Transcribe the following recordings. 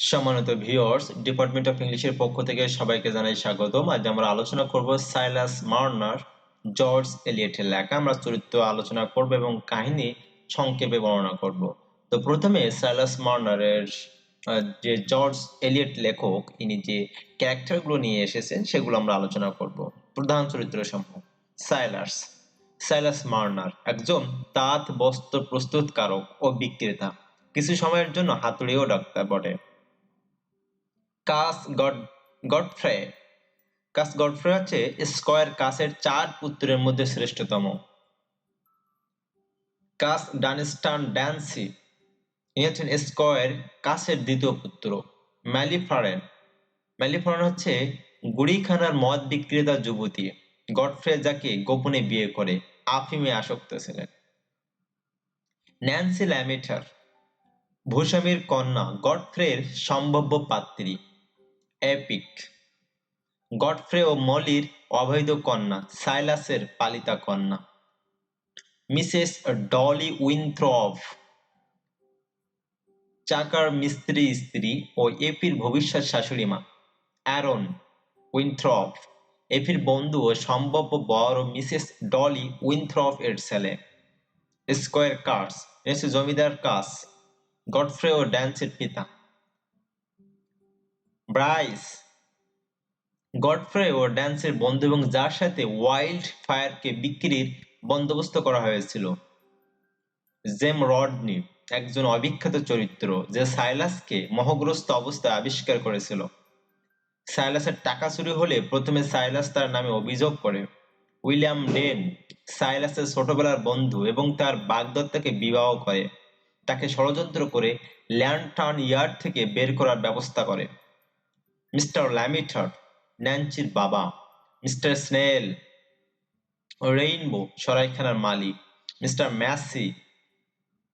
সম্মানিত viewers, department of ইংলিশের পক্ষ থেকে সবাইকে জানাই স্বাগতম। আজ আমরা আলোচনা করব সাইলাস মার্নার জর্জ এলিয়টের লেখা। আমরা চরিত্র আলোচনা করব এবং কাহিনী সংক্ষেপে বর্ণনা করব। তো প্রথমে সাইলাস মার্নারের যে জর্জ এলিয়ট লেখক, ইনি যে ক্যারেক্টারগুলো নিয়ে এসেছেন সেগুলো আমরা আলোচনা করব। প্রধান চরিত্র সমূহ। সাইলাস সাইলাস মার্নার একজন তাঁত বস্ত্র প্রস্তুতকারক ও বিক্রেতা, কিছু সময়ের জন্য হাতুড়িও ডাক্তার বটে। গডফ্রে গডফ্রে হচ্ছে স্কয়ার কাসের 4 পুত্রের মধ্যে শ্রেষ্ঠতম। কাস ডানস্টান ড্যান্সি ইনি হচ্ছেন স্কয়ার কাসের দ্বিতীয় পুত্র। ম্যালিফারেন হচ্ছে গুড়িখানার মদ বিক্রেতা যুবতী, গডফ্রে যাকে গোপনে বিয়ে করে আফিমে আসক্ত ছিলেন। ন্যান্সি ল্যামিটার ভূস্বামীর কন্যা, গডফ্রের সম্ভাব্য পাত্রী। এপিক গডফ্রে ও মলির অবৈধ কন্যা, সাইলাসের পালিতা কন্যা। মিসেস ডলি উইনথ্রপ চাকার মিস্ত্রি স্ত্রী ও এপির ভবিষ্যৎ শাশুড়ি মা। অ্যারন উইনথ্রপ এপির বন্ধু ও সম্ভাব্য বর ও মিসেস ডলি উইনথ্রপ এর ছেলে। স্কয়ার কার্স জমিদার কাস, গডফ্রে ও ড্যান্সের পিতা। ব্রাইস গডফ্রে ও ড্যান্সের বন্ধু এবং যার সাথে ওয়াইল্ড ফায়ারকে বিক্রির বন্দোবস্ত করা হয়েছিল। জেম রডনি একজন অবিখ্যাত চরিত্র যে সাইলাসকে মোহগ্রস্ত অবস্থায় আবিষ্কার করেছিল। সাইলাসের টাকা চুরি হলে প্রথমে সাইলাস তার নামে অভিযোগ করে। উইলিয়াম ডেন সাইলাসের ছোটবেলার বন্ধু এবং তার বাগদত্তাকে বিবাহ করে, তাকে ষড়যন্ত্র করে ল্যান্টার্ন ইয়ার্ড থেকে বের করার ব্যবস্থা করে। মিস্টার ল্যামিটার ন্যান্সির বাবা। মিস্টার স্নেল রেইনবো সরাইখানার মালিক। মিস্টার ম্যাসি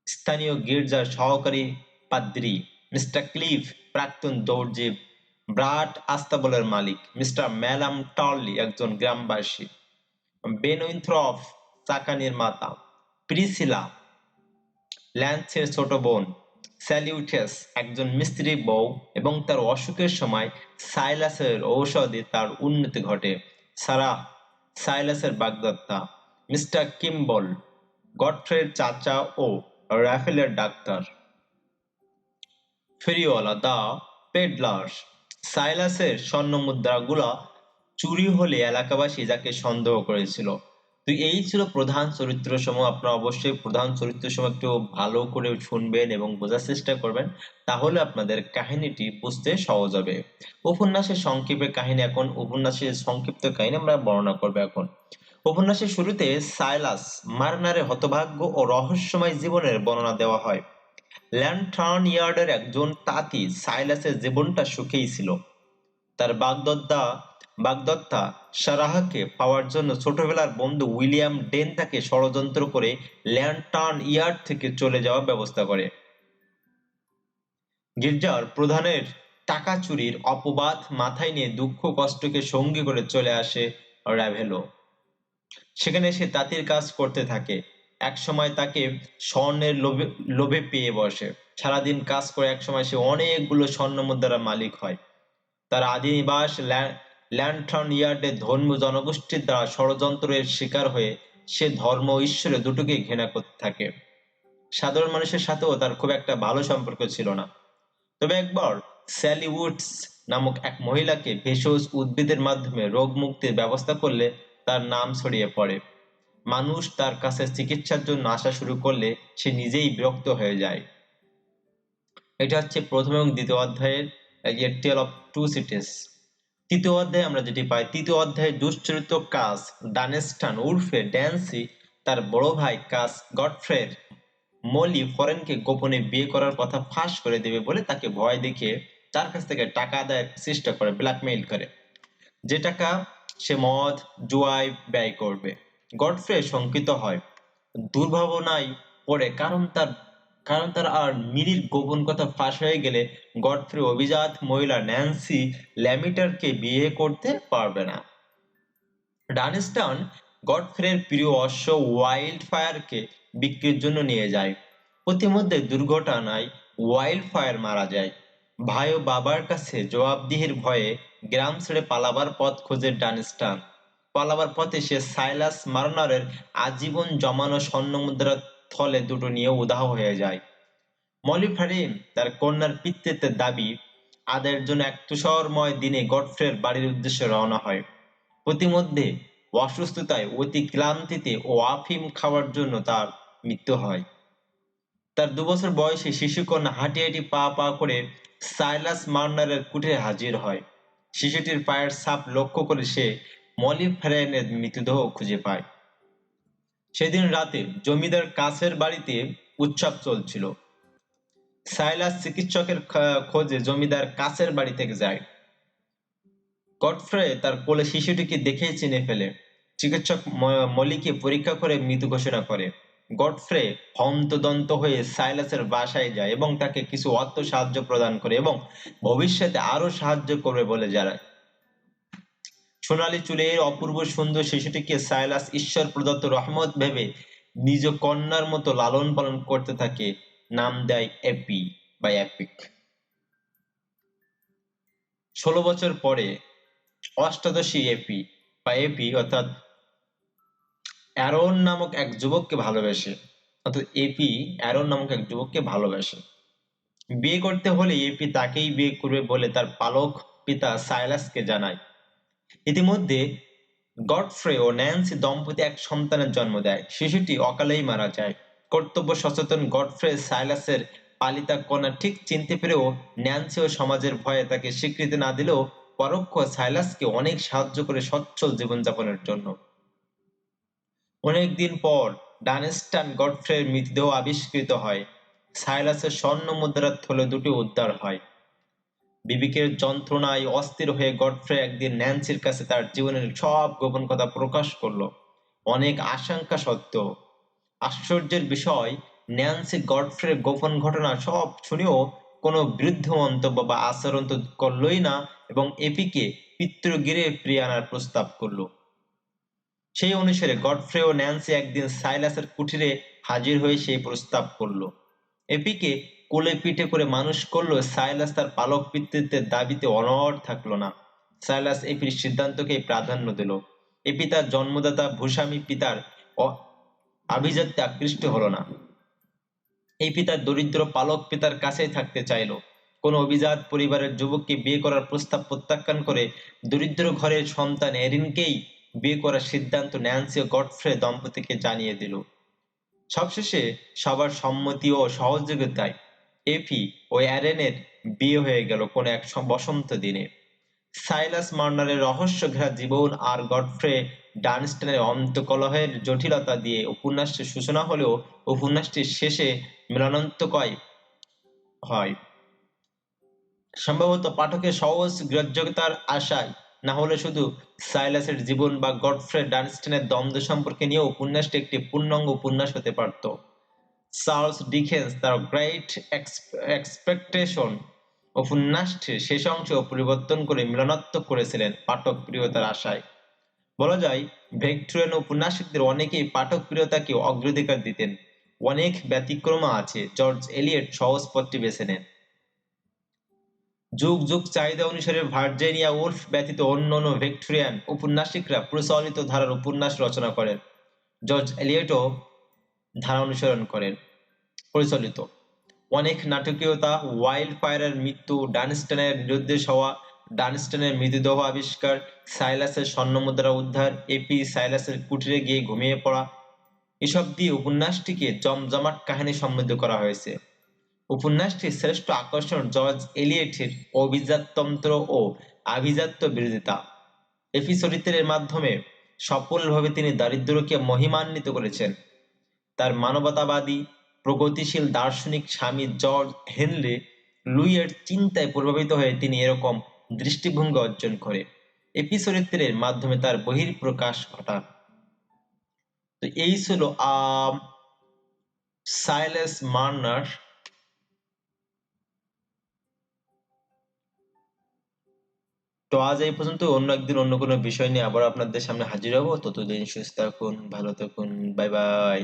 স্থানীয় গির্জার সহকারী পাদ্রী। মিস্টার ক্লিফ প্রাক্তন দর্জি ব্রাড আস্তাবলের মালিক। মিস্টার ম্যালাম টার্লি একজন গ্রামবাসী। বেন উইনথ্রপ চাকা নির্মাতা। প্রিসিলা ল্যান্সের ছোট বোন। স্যালিউটেস একজন মিস্ত্রি বউ এবং তার অসুখের সময় সাইলাসের ঔষধে তার উন্নতি ঘটে। সারাহ সাইলাসের বাগদত্তা। মিস্টার কিম্বল গডফ্রের চাচা ও রাফেলের ডাক্তার। ফেরিওয়ালা দা পেডলার্স সাইলাসের স্বর্ণমুদ্রাগুলা চুরি হলে এলাকাবাসী যাকে সন্দেহ করেছিল। তো এই ছিল প্রধান চরিত্র সমূহ। আপনারা অবশ্যই প্রধান চরিত্র সমূহ একটু ভালো করে শুনবেন এবং বোঝার চেষ্টা করবেন, তাহলে আপনাদের কাহিনীটি বুঝতে সহজ হবে। উপন্যাসের সংক্ষেপে কাহিনী। এখন উপন্যাসের সংক্ষিপ্ত কাহিনী আমরা বর্ণনা করবো। এখন উপন্যাসের শুরুতে সাইলাস মার্নারের হতভাগ্য ও রহস্যময় জীবনের বর্ণনা দেওয়া হয়। ল্যান্টার্ন ইয়ার্ডের একজন তাঁতি সাইলাসের জীবনটা সুখেই ছিল। তার বাগদত্তা সারাহকে পাওয়ার জন্য ছোটবেলার বন্ধু উইলিয়াম ডেন তাকে ষড়যন্ত্র করে ল্যান্টার্ন ইয়ার্ড থেকে চলে যাওয়ার ব্যবস্থা করে। গির্জার প্রধানের টাকা চুরির অপবাদ মাথায় নিয়ে দুঃখ কষ্টকে সঙ্গী করে চলে আসে রাভেলো। সেখানে সে তাঁতির কাজ করতে থাকে। একসময় তাকে স্বর্ণের লোভে পেয়ে বসে। সারাদিন কাজ করে একসময় সে অনেকগুলো স্বর্ণ মুদ্রার মালিক হয়। তার আদি নিবাস ল্যান্টার্ন ইয়ার্ডে ধর্মীয় জনগোষ্ঠীর দ্বারা ষড়যন্ত্রের শিকার হয়ে সে ধর্ম ও ঈশ্বরে দুটোকেই ঘৃণা করতে থাকে। সাধারণ মানুষের সাথেও তার খুব একটা ভালো সম্পর্ক ছিল না। তবে একবার স্যালি উডস নামক এক মহিলাকে ভেষজ উদ্ভিদের মাধ্যমে রোগ মুক্তির ব্যবস্থা করলে তার নাম ছড়িয়ে পড়ে। মানুষ তার কাছে চিকিৎসার জন্য আসা শুরু করলে সে নিজেই বিরক্ত হয়ে যায়। এটা হচ্ছে প্রথম এবং দ্বিতীয় অধ্যায়ের টেল অফ টু সিটিজ। তৃতীয় অধ্যায়ে আমরা যেটি পাই, তৃতীয় অধ্যায়ে দুশ্চরিত্র কাস ডানেস্টান উর্ফে ড্যান্সি তার বড় ভাই কাস গডফ্রের মলি ফরেনকে গোপনে বিয়ে করার কথা ফাঁস করে দেবে বলে তাকে ভয় দেখিয়ে তার কাছ থেকে টাকা আদায়ের চেষ্টা করে, ব্ল্যাকমেইল করে, যে টাকা সে মদ জুয়ায় ব্যয় করবে। গডফ্রে শঙ্কিত হয়, দুর্ভাবনায় পড়ে, কারণ তার আর মিরির গোপন কথা ফাঁস হয়ে গেলে গডফ্রে অভিজাত মহিলা ন্যান্সি ল্যামিটারকে বিয়ে করতে পারবে না। ডানস্টান গডফ্রের প্রিয় অশ্ব ওয়াইল্ড ফায়ারকে বিক্রির জন্য নিয়ে যায়। প্রতিমধ্যে দুর্ঘটনায় ওয়াইল্ড ফায়ার মারা যায়। ভাই ও বাবার কাছে জবাবদিহির ভয়ে গ্রাম ছেড়ে পালাবার পথ খোঁজে ডানস্টান। পালাবার পথে সে সাইলাস মার্নারের আজীবন জমানো স্বর্ণমুদ্রার থলে দুটো নিয়ে উধাও হয়ে যায়। মলি ফ্যারিন তার কন্যার পিতৃত্বের দাবি আদায়ের জন্য এক তুষারময় দিনে গডফ্রের বাড়ির উদ্দেশ্যে রওনা হয়। প্রতিমধ্যে অসুস্থতায়, অতি ক্লান্তিতে ও আফিম খাওয়ার জন্য তার মৃত্যু হয়। তার ২ বছর বয়সী শিশুকন্যা হাঁটি হাঁটি পা পা করে সাইলাস মার্নারের কুঠিরে হাজির হয়। শিশুটির পায়ের ছাপ লক্ষ্য করে সে মলি ফ্যারেনের মৃতদেহ খুঁজে পায়। সেদিন রাতে জমিদার কাছের বাড়িতে উৎসব চলছিল। সাইলাস চিকিৎসকের খোঁজে জমিদার কাছের বাড়ি থেকে যায়। গডফ্রে তার কোলে শিশুটিকে দেখেই চিনে ফেলে। চিকিৎসক মলিকে পরীক্ষা করে মৃত ঘোষণা করে। গডফ্রে হন্তদন্ত হয়ে সাইলাসের বাসায় যায় এবং তাকে কিছু অর্থ সাহায্য প্রদান করে এবং ভবিষ্যতে আরো সাহায্য করবে বলে জানায়। সোনালী চুলের অপূর্ব সুন্দর শিশুটিকে সাইলাস ঈশ্বর প্রদত্ত রহমত ভেবে নিজ কন্যার মতো লালন পালন করতে থাকে। নাম দেয় এপি বা এপিক। ১৬ বছর পরে অষ্টাদশী এপি বা এপি অর্থাৎ অ্যারন নামক এক যুবককে ভালোবাসে। অর্থাৎ এপি অ্যারন নামক এক যুবককে ভালোবাসে। বিয়ে করতে হলে এপি তাকেই বিয়ে করবে বলে তার পালক পিতা সাইলাসকে জানায়। ইতিমধ্যে গডফ্রে ও ন্যান্সি দম্পতি এক সন্তানের জন্ম দেয়। শিশুটি অকালেই মারা যায়। কর্তব্য সচেতন গডফ্রে সাইলাসের পালিতা কন্যা ঠিক চিনতে পেরেও ন্যান্সি ও সমাজের ভয়ে তাকে স্বীকৃতি না দিলেও পরোক্ষ সাইলাসকে অনেক সাহায্য করে সচ্ছল জীবনযাপনের জন্য। অনেকদিন পর ডানস্টান গডফ্রের মৃতদেহ আবিষ্কৃত হয়। সাইলাসের স্বর্ণ মুদ্রার থলে দুটি উদ্ধার হয়। বিবেকের যন্ত্রণায় অস্থির হয়ে গডফ্রে একদিন ন্যান্সির কাছে তার জীবনের সব গোপন কথা প্রকাশ করলো। অনেক আশঙ্কা সত্ত্বেও আশ্চর্যের বিষয়, ন্যান্সি গডফ্রের গোপন ঘটনা সব শুনেও কোনো বিরুদ্ধ মন্তব্য বা আচরণ তো করলই না এবং এপিকে পিতৃগৃহে ফিরিয়ে আনার প্রস্তাব করলো। সেই অনুসারে গডফ্রে ও ন্যান্সি একদিন সাইলাসের কুঠিরে হাজির হয়ে সেই প্রস্তাব করলো। এপিকে কোলে পিঠে করে মানুষ করলো সাইলাস তার পালক পিতৃত্বের দাবিতে অনড় থাকলো না। সাইলাস এপির সিদ্ধান্তকেই প্রাধান্য দিল। এপি তার জন্মদাতা ভূস্বামী পিতার আভিজাত্যে আকৃষ্ট হলো না। এই পিতার দরিদ্র পালক পিতার কাছেই থাকতে চাইল। কোন অভিজাত পরিবারের যুবককে বিয়ে করার প্রস্তাব প্রত্যাখ্যান করে দরিদ্র ঘরের সন্তান এরিনকেই বিয়ে করার সিদ্ধান্ত ন্যান্সি ও গডফ্রে দম্পতিকে জানিয়ে দিল। সবশেষে সবার সম্মতি ও সহযোগিতায় এপি ও অ্যারেনের বিয়ে হয়ে গেল কোনো এক বসন্ত দিনে। সাইলাস মার্নারের রহস্য ঘেরা জীবন আর গডফ্রে ডানস্টনের অন্তকলহের জটিলতা দিয়ে উপন্যাসটির সূচনা হলেও উপন্যাসটির শেষে মিলনান্তকয় হয়। সম্ভবত পাঠকের সহজ গ্রাহ্যতার আশায়, না হলে শুধু সাইলাসের জীবন বা গডফ্রে ডানস্টনের দ্বন্দ্ব সম্পর্কে নিয়ে উপন্যাসটি একটি পূর্ণাঙ্গ উপন্যাস হতে পারত। চার্লস ডিকেন্স তার গ্রেট এক্সপেকটেশন উপন্যাসটির শেষ অংশ পরিবর্তন করে মিলনাত্মক করেছিলেন পাঠক প্রিয়তার আশায়। বলা যায়, ভিক্টোরিয়ান উপন্যাসিকদের অনেকেই পাঠক প্রিয়তাকে অগ্রাধিকার দিতেন। অনেক ব্যতিক্রম আছে। জর্জ এলিয়ট সহজ পথটি বেছে নেন। যুগ যুগ চাহিদা অনুসারে ভার্জিনিয়া উলফ ব্যতীত অন্যান্য ভিক্টোরিয়ান উপন্যাসিকরা প্রচলিত ধারার উপন্যাস রচনা করেন। জর্জ এলিয়টও ধারা অনুসরণ করেন প্রচলিত। অনেক নাটকীয়তা, ওয়াইল্ড ফায়ারের মৃত্যু, ডানস্টনের নিরুদ্দেশ হওয়া, ডানস্টনের মৃতদেহ আবিষ্কার, সাইলাসের স্বর্ণমুদ্রা উদ্ধার, এপি সাইলাসের কুঠিরে গিয়ে ঘুমিয়ে পড়া, এসব দিয়ে উপন্যাসটিকে জমজমাট কাহিনী সমৃদ্ধ করা হয়েছে। উপন্যাসটির শ্রেষ্ঠ আকর্ষণ জর্জ এলিয়টের অভিজাততন্ত্র ও আভিজাত্য বিরোধিতা। এপি চরিত্রের মাধ্যমে সফলভাবে তিনি দারিদ্র্যকে মহিমান্বিত করেছেন। তার মানবতাবাদী প্রগতিশীল দার্শনিক স্বামী জর্জ হেনরি লুইয়ের চিন্তায় প্রভাবিত হয়ে তিনি এরকম দৃষ্টিভঙ্গি অর্জন করে এপি চরিত্রের মাধ্যমে তার বহিঃপ্রকাশ ঘটান। তো এই ছিল সাইলাস মার্নার। তো আজ এই পর্যন্ত। অন্য একদিন অন্য কোনো বিষয় নিয়ে আবার আপনাদের সামনে হাজির হব। ততদিন সুস্থ থাকুন, ভালো থাকুন। Bye bye.